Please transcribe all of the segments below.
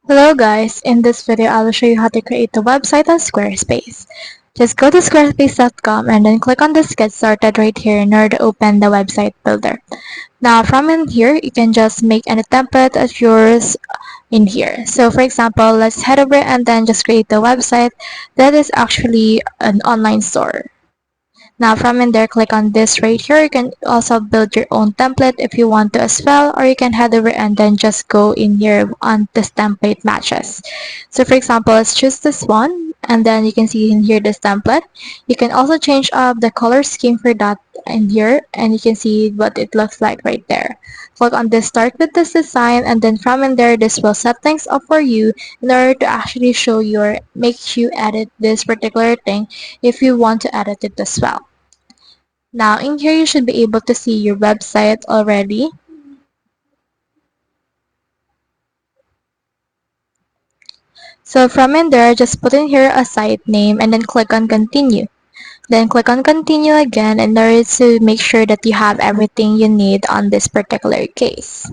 Hello guys, in this video I will show you how to create a website on Squarespace. Just go to squarespace.com and then click on this get started right here in order to open the website builder. Now from in here you can just make any template of yours in here. So for example, let's head over and then just create a website that is actually an online store. Now from in there, click on this right here. You can also build your own template if you want to as well, or you can head over and then just go in here on this template matches. So for example, let's choose this one and then you can see in here this template. You can also change up the color scheme for that in here and you can see what it looks like right there. Click on this start with this design and then from in there this will set things up for you in order to actually show your make you edit this particular thing if you want to edit it as well. Now in here you should be able to see your website already. So from in there, just put in here a site name and then click on continue. Then click on continue again in order to make sure that you have everything you need on this particular case.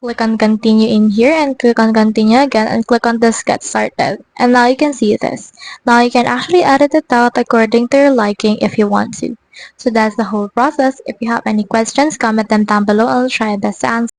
Click on continue in here and click on continue again and click on this get started. And now you can see this. Now you can actually edit it out according to your liking if you want to. So that's the whole process. If you have any questions, comment them down below. I'll try my best to answer.